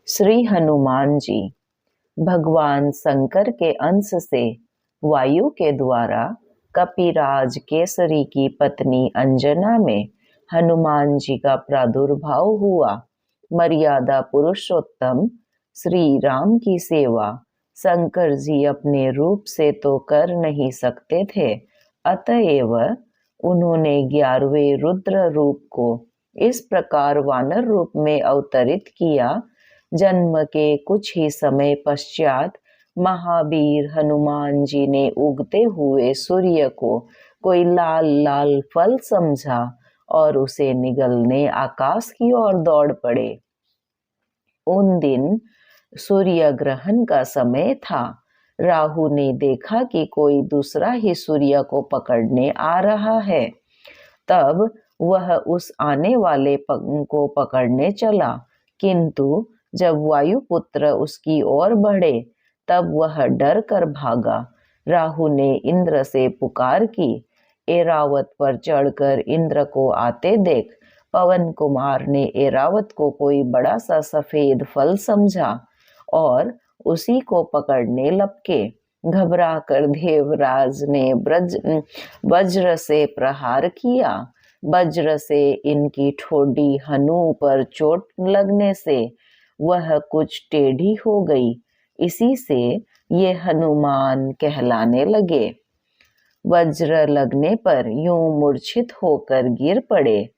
श्री हनुमान जी भगवान शंकर के अंश से वायु के द्वारा कपिराज केसरी की पत्नी अंजना में हनुमान जी का प्रादुर्भाव हुआ। मर्यादा पुरुषोत्तम श्री राम की सेवा शंकर जी अपने रूप से तो कर नहीं सकते थे, अतएव उन्होंने 11वें रुद्र रूप को इस प्रकार वानर रूप में अवतरित किया। जन्म के कुछ ही समय पश्चात महावीर हनुमान जी ने उगते हुए सूर्य को कोई लाल लाल फल समझा और उसे निगलने आकाश की ओर दौड़ पड़े। उन दिन सूर्य ग्रहण का समय था। राहु ने देखा कि कोई दूसरा ही सूर्य को पकड़ने आ रहा है। तब वह उस आने वाले को पकड़ने चला, किंतु जब वायुपुत्र उसकी ओर बढ़े तब वह डर कर भागा। राहु ने इंद्र से पुकार की। एरावत पर चढ़कर इंद्र को आते देख पवन कुमार ने एरावत को कोई बड़ा सा सफेद फल समझा और उसी को पकड़ने लपके। घबरा कर देवराज ने वज्र से प्रहार किया। वज्र से इनकी ठोडी हनु पर चोट लगने से वह कुछ टेढ़ी हो गई। इसी से ये हनुमान कहलाने लगे। वज्र लगने पर यूं मूर्छित होकर गिर पड़े।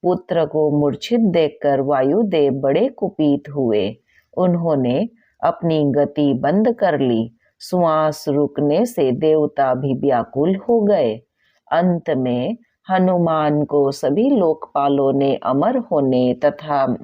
पुत्र को मूर्छित देखकर वायुदेव बड़े कुपित हुए। उन्होंने अपनी गति बंद कर ली। श्वास रुकने से देवता भी व्याकुल हो गए। अंत में हनुमान को सभी लोकपालों ने अमर होने तथा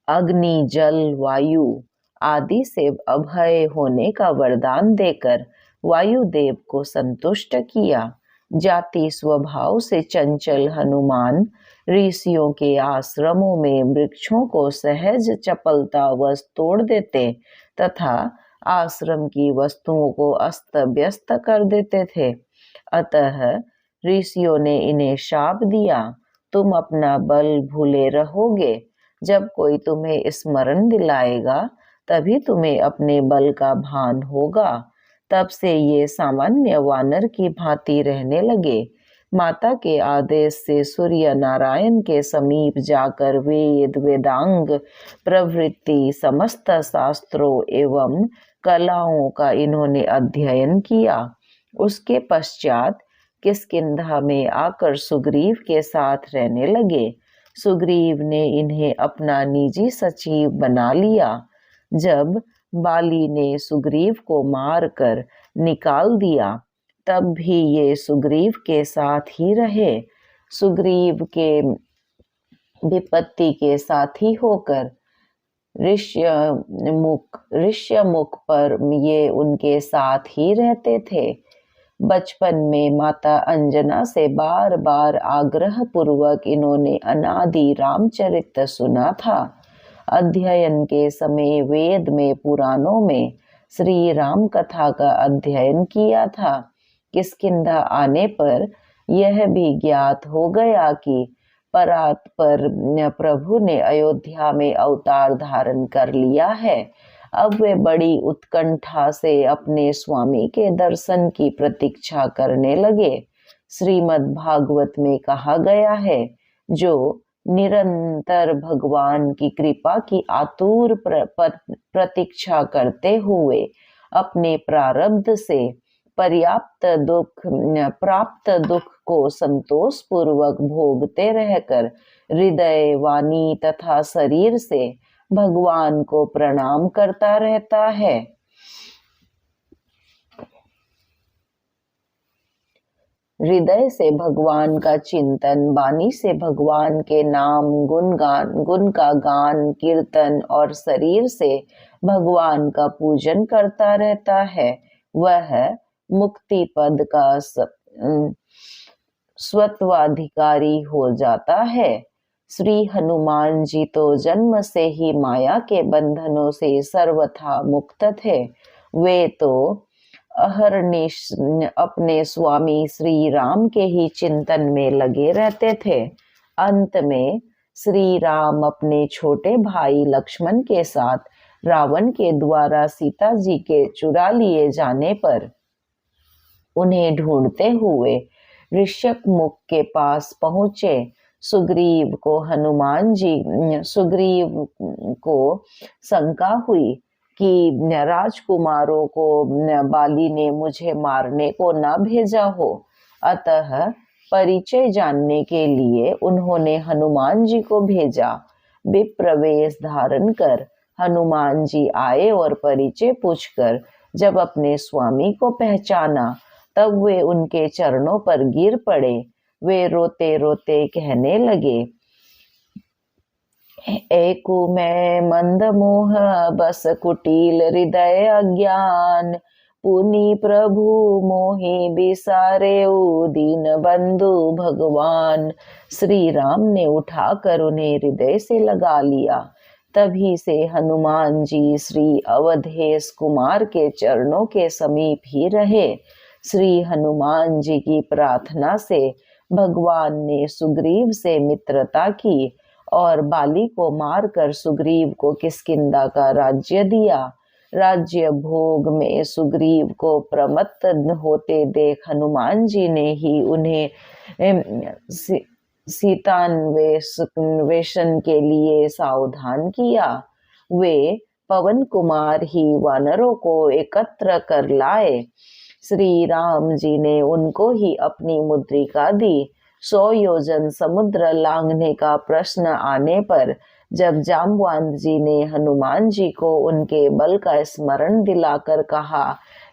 अग्नि जल वायु आदि से अभय होने का वरदान देकर वायुदेव को संतुष्ट किया। जाति स्वभाव से चंचल हनुमान ऋषियों के आश्रमों में वृक्षों को सहज चपलतावश तोड़ देते तथा आश्रम की वस्तुओं को अस्त व्यस्त कर देते थे। अतः ऋषियों ने इन्हें शाप दिया, तुम अपना बल भूले रहोगे। जब कोई तुम्हें स्मरण दिलाएगा तभी तुम्हें अपने बल का भान होगा। तब से ये सामान्य वानर की भांति रहने लगे। माता के आदेश से सूर्य नारायण के समीप जाकर वेद वेदांग प्रवृत्ति समस्त शास्त्रों एवं कलाओं का इन्होंने अध्ययन किया। उसके पश्चात किष्किंधा में आकर सुग्रीव के साथ रहने लगे। सुग्रीव ने इन्हें अपना निजी सचिव बना लिया। जब बाली ने सुग्रीव को मारकर निकाल दिया तब भी ये सुग्रीव के साथ ही रहे। सुग्रीव के विपत्ति के साथी होकर ऋष्यमुख पर ये उनके साथ ही रहते थे। बचपन में माता अंजना से बार बार आग्रह पूर्वक इन्होंने अनादि रामचरित सुना था। अध्ययन के समय वेद में पुराणों में श्री राम कथा का अध्ययन किया था। किष्किंधा आने पर यह भी ज्ञात हो गया कि परात्पर प्रभु ने अयोध्या में अवतार धारण कर लिया है। अब वे बड़ी उत्कंठा से अपने स्वामी के दर्शन की प्रतीक्षा करने लगे। श्रीमद् भागवत में कहा गया है, जो निरंतर भगवान की कृपा की आतुर प्रतीक्षा करते हुए अपने प्रारब्ध से प्राप्त दुख को संतोष पूर्वक भोगते रहकर हृदय वाणी तथा शरीर से भगवान को प्रणाम करता रहता है। हृदय से भगवान का चिंतन, वाणी से भगवान के नाम गुण का गान कीर्तन और शरीर से भगवान का पूजन करता रहता है। वह मुक्ति पद का स्वत्वाधिकारी हो जाता है। श्री हनुमान जी तो जन्म से ही माया के बंधनों से सर्वथा मुक्त थे। वे तो अहर्निश अपने स्वामी श्री राम के ही चिंतन में लगे रहते थे। अंत में श्री राम अपने छोटे भाई लक्ष्मण के साथ रावण के द्वारा सीता जी के चुरा लिए जाने पर उन्हें ढूंढते हुए ऋष्यमुख के पास पहुंचे। सुग्रीव को शंका हुई कि राजकुमारों को बाली ने मुझे मारने को न भेजा हो, अतः परिचय जानने के लिए उन्होंने हनुमान जी को भेजा। विप्रवेश धारण कर हनुमान जी आए और परिचय पूछकर जब अपने स्वामी को पहचाना तब वे उनके चरणों पर गिर पड़े। वे रोते रोते कहने लगे, एकु मैं मंद मोह बस कुटिल हृदय अज्ञान, पुनि प्रभु मोहि बिसारे दीन बंधु भगवान। श्री राम ने उठाकर उन्हें हृदय से लगा लिया। तभी से हनुमान जी श्री अवधेश कुमार के चरणों के समीप ही रहे। श्री हनुमान जी की प्रार्थना से भगवान ने सुग्रीव से मित्रता की और बाली को मारकर सुग्रीव को किष्किंधा का राज्य दिया। राज्य भोग में सुग्रीव को प्रमत्त होते देख हनुमान जी ने ही उन्हें सीतान्वेषण के लिए सावधान किया। वे पवन कुमार ही वानरों को एकत्र कर लाए। श्री राम जी ने उनको ही अपनी मुद्रिका दी। 100 योजन समुद्र लांघने का प्रश्न आने पर जब जाम्बवान जी ने हनुमान जी को उनके बल का स्मरण दिलाकर कहा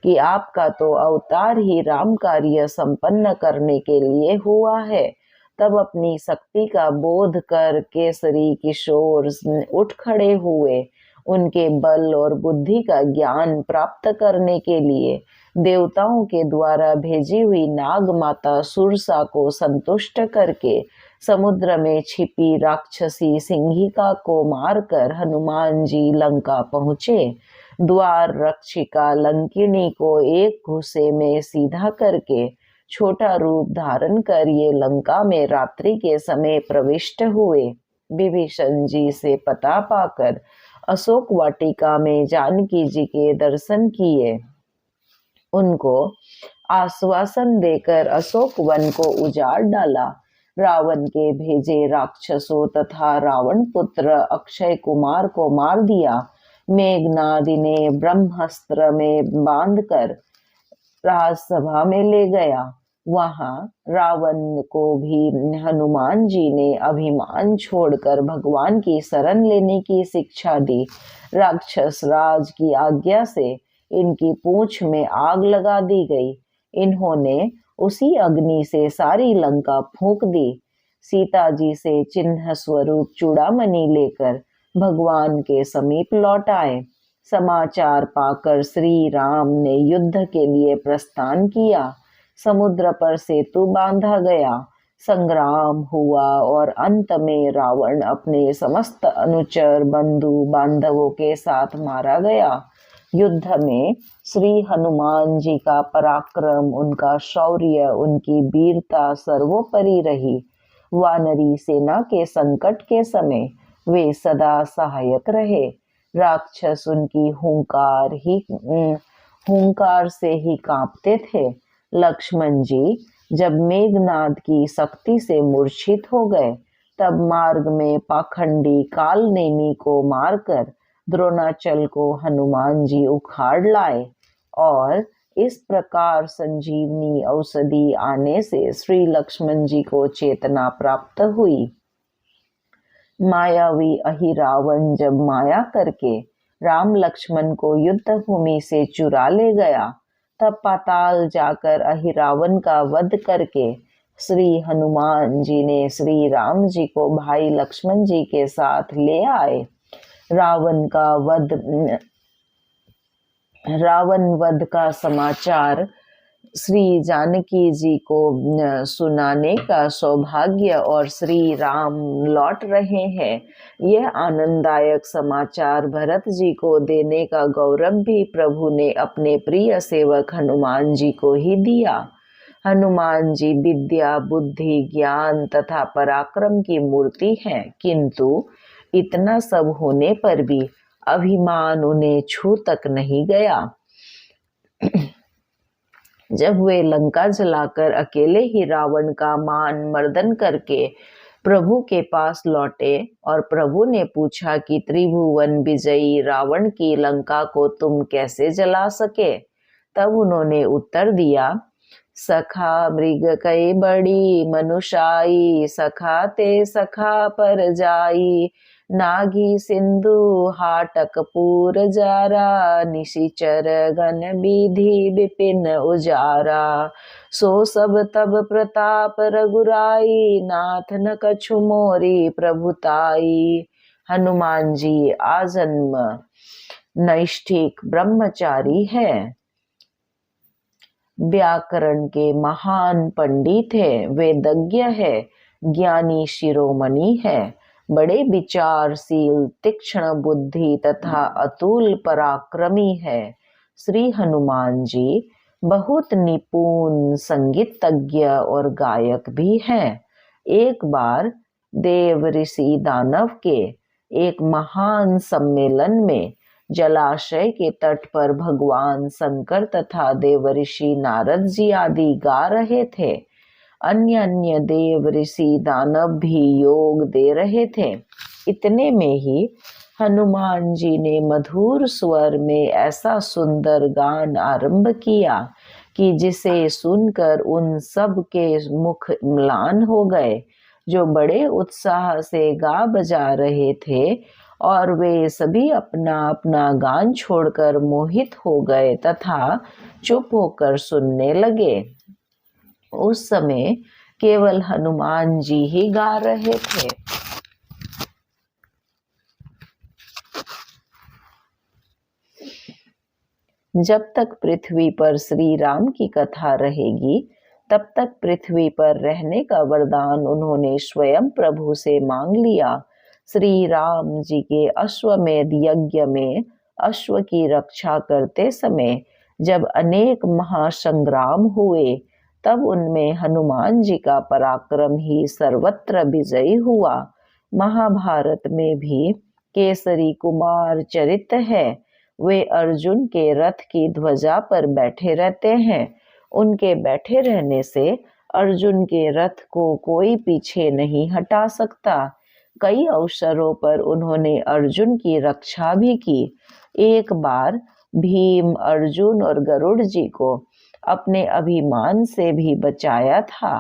कि आपका तो अवतार ही राम कार्य संपन्न करने के लिए हुआ है, तब अपनी शक्ति का बोध कर केसरी किशोर उठ खड़े हुए। उनके बल और बुद्धि का ज्ञान प्राप्त करने के लिए देवताओं के द्वारा भेजी हुई नाग माता सुरसा को संतुष्ट करके समुद्र में छिपी राक्षसी सिंहिका को मारकर हनुमान जी लंका पहुँचे। द्वार रक्षिका लंकिनी को एक घुसे में सीधा करके छोटा रूप धारण कर ये लंका में रात्रि के समय प्रविष्ट हुए। विभीषण जी से पता पाकर अशोक वाटिका में जानकी जी के दर्शन किए। उनको आश्वासन देकर अशोक वन को उजाड़ डाला। रावण के भेजे राक्षसों तथा रावण पुत्र अक्षय कुमार को मार दिया। मेघनाद ने ब्रह्मास्त्र में बांधकर राजसभा में ले गया। वहां रावण को भी हनुमान जी ने अभिमान छोड़कर भगवान की शरण लेने की शिक्षा दी। राक्षस राज की आज्ञा से इनकी पूंछ में आग लगा दी गई। इन्होंने उसी अग्नि से सारी लंका फूंक दी। सीता जी से चिन्ह स्वरूप चूड़ामणि लेकर भगवान के समीप लौट आए। समाचार पाकर श्री राम ने युद्ध के लिए प्रस्थान किया। समुद्र पर सेतु बांधा गया। संग्राम हुआ और अंत में रावण अपने समस्त अनुचर बंधु बांधवों के साथ मारा गया। युद्ध में श्री हनुमान जी का पराक्रम, उनका शौर्य, उनकी वीरता सर्वोपरि रही। वानरी सेना के संकट के समय वे सदा सहायक रहे। राक्षस उनकी हुंकार से ही कांपते थे। लक्ष्मण जी जब मेघनाद की शक्ति से मूर्छित हो गए तब मार्ग में पाखंडी कालनेमी को मारकर द्रोणाचल को हनुमान जी उखाड़ लाए और इस प्रकार संजीवनी औषधि आने से श्री लक्ष्मण जी को चेतना प्राप्त हुई। मायावी अहिरावण जब माया करके राम लक्ष्मण को युद्ध भूमि से चुरा ले गया तब पाताल जाकर अहिरावण का वध करके श्री हनुमान जी ने श्री राम जी को भाई लक्ष्मण जी के साथ ले आए। रावण वध का समाचार श्री जानकी जी को सुनाने का सौभाग्य और श्री राम लौट रहे हैं, यह आनंददायक समाचार भरत जी को देने का गौरव भी प्रभु ने अपने प्रिय सेवक हनुमान जी को ही दिया। हनुमान जी विद्या, बुद्धि, ज्ञान तथा पराक्रम की मूर्ति हैं, किंतु इतना सब होने पर भी अभिमान उन्हें छू तक नहीं गया। जब वे लंका जलाकर अकेले ही रावण का मान मर्दन करके प्रभु के पास लौटे और प्रभु ने पूछा कि त्रिभुवन विजयी रावण की लंका को तुम कैसे जला सके, तब उन्होंने उत्तर दिया, सखा मृग कई बड़ी मनुषाई, सखा ते सखा पर जाई, नागी सिंधु हाटक पूर जारा, निशिचर गण विधि विपिन उजारा, सो सब तब प्रताप रघुराई, नाथ न कछु मोरी प्रभुताई। हनुमान जी आजन्म नैष्ठिक ब्रह्मचारी है, व्याकरण के महान पंडित है, वेदज्ञ है, ज्ञानी शिरोमणि है, बड़े विचारशील, तीक्ष्ण बुद्धि तथा अतुल पराक्रमी है। श्री हनुमान जी बहुत निपुण संगीतज्ञ और गायक भी हैं। एक बार देव ऋषि दानव के एक महान सम्मेलन में जलाशय के तट पर भगवान शंकर तथा देवऋषि नारद जी आदि गा रहे थे। अन्य अन्य देव ऋषि दानव भी योग दे रहे थे। इतने में ही हनुमान जी ने मधुर स्वर में ऐसा सुंदर गान आरंभ किया कि जिसे सुनकर उन सब के मुख म्लान हो गए, जो बड़े उत्साह से गा बजा रहे थे, और वे सभी अपना अपना गान छोड़कर मोहित हो गए तथा चुप होकर सुनने लगे। उस समय केवल हनुमान जी ही गा रहे थे। जब तक पृथ्वी पर श्री राम की कथा रहेगी, तब तक पृथ्वी पर रहने का वरदान उन्होंने स्वयं प्रभु से मांग लिया। श्री राम जी के अश्वमेध यज्ञ में अश्व की रक्षा करते समय जब अनेक महासंग्राम हुए, तब उनमें हनुमान जी का पराक्रम ही सर्वत्र विजयी हुआ। महाभारत में भी केसरी कुमार चरित्र है। वे अर्जुन के रथ की ध्वजा पर बैठे रहते हैं। उनके बैठे रहने से अर्जुन के रथ को कोई पीछे नहीं हटा सकता। कई अवसरों पर उन्होंने अर्जुन की रक्षा भी की। एक बार भीम, अर्जुन और गरुड़ जी को अपने अभिमान से भी बचाया था।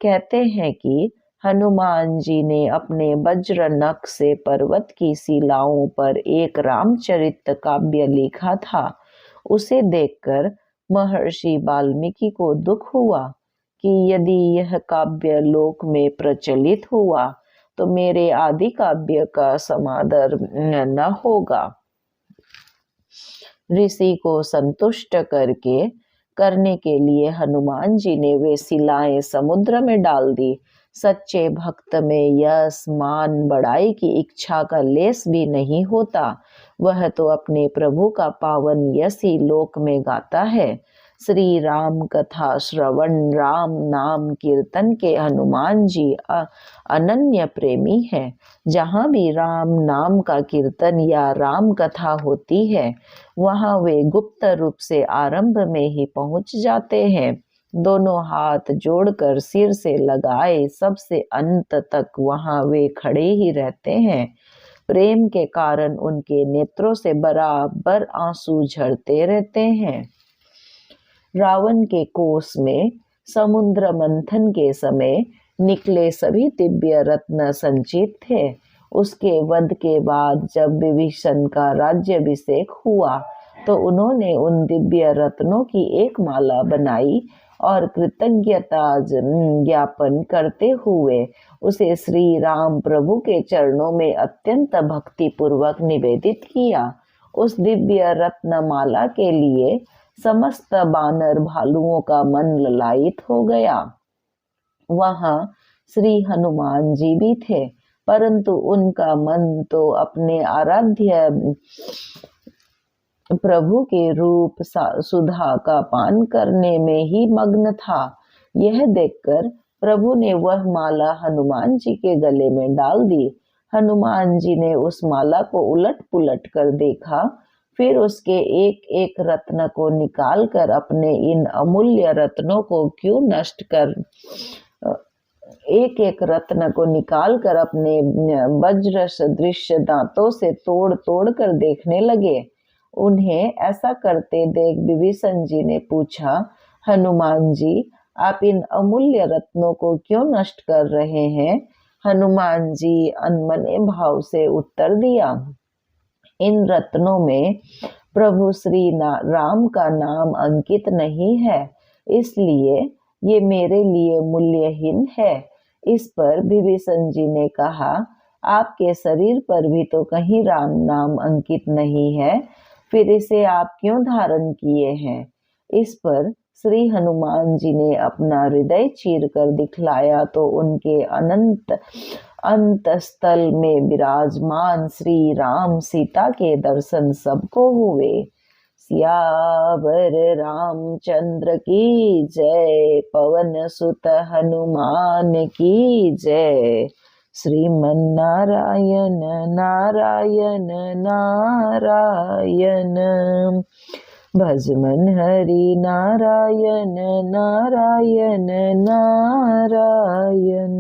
कहते हैं कि हनुमान जी ने अपने वज्र नख से पर्वत की शिलाओं पर एक रामचरित काव्य लिखा था। उसे देखकर महर्षि वाल्मीकि को दुख हुआ कि यदि यह काव्य लोक में प्रचलित हुआ तो मेरे आदि काव्य का समादर न होगा। ऋषि को संतुष्ट करने के लिए हनुमान जी ने वे शिलाएं समुद्र में डाल दी। सच्चे भक्त में यश, मान, बड़ाई की इच्छा का लेस भी नहीं होता। वह तो अपने प्रभु का पावन यश ही लोक में गाता है। श्री राम कथा श्रवण, राम नाम कीर्तन के हनुमान जी अनन्य प्रेमी है। जहाँ भी राम नाम का कीर्तन या राम कथा होती है, वहाँ वे गुप्त रूप से आरंभ में ही पहुँच जाते हैं। दोनों हाथ जोड़कर सिर से लगाए सबसे अंत तक वहाँ वे खड़े ही रहते हैं। प्रेम के कारण उनके नेत्रों से बराबर आंसू झरते रहते हैं। रावण के कोष में समुद्र मंथन के समय निकले सभी दिव्य रत्न संचित थे। उसके वध के बाद जब विभीषण का राज्याभिषेक हुआ तो उन्होंने उन दिव्य रत्नों की एक माला बनाई और कृतज्ञता ज्ञापन करते हुए उसे श्री राम प्रभु के चरणों में अत्यंत भक्ति पूर्वक निवेदित किया। उस दिव्य रत्नमाला के लिए समस्त बानर भालुओं का मन ललायित हो गया। वहां श्री हनुमान जी भी थे, परंतु उनका मन तो अपने आराध्य प्रभु के रूप सुधा का पान करने में ही मग्न था। यह देखकर प्रभु ने वह माला हनुमान जी के गले में डाल दी। हनुमान जी ने उस माला को उलट पुलट कर देखा, फिर उसके एक एक रत्न को निकाल कर अपने इन अमूल्य रत्नों को क्यों नष्ट कर एक एक रत्न को निकाल कर अपने वज्र सदृश दांतों से तोड़ तोड़ कर देखने लगे। उन्हें ऐसा करते देख विभीषण जी ने पूछा, हनुमान जी, आप इन अमूल्य रत्नों को क्यों नष्ट कर रहे हैं? हनुमान जी अनमने भाव से उत्तर दिया, इन रत्नों में प्रभु श्री राम का नाम अंकित नहीं है, इसलिए ये मेरे लिए मूल्यहीन है। इस पर विभीषण जी ने कहा, आपके शरीर पर भी तो कहीं राम नाम अंकित नहीं है, फिर इसे आप क्यों धारण किए हैं? इस पर श्री हनुमान जी ने अपना हृदय चीर कर दिखलाया तो उनके अनंत अंतस्थल में विराजमान श्री राम सीता के दर्शन सबको हुए। सियावर रामचंद्र की जय, पवन सुत हनुमान की जय। श्रीमन नारायण नारायण नारायण, भजमन हरि नारायण नारायण नारायण।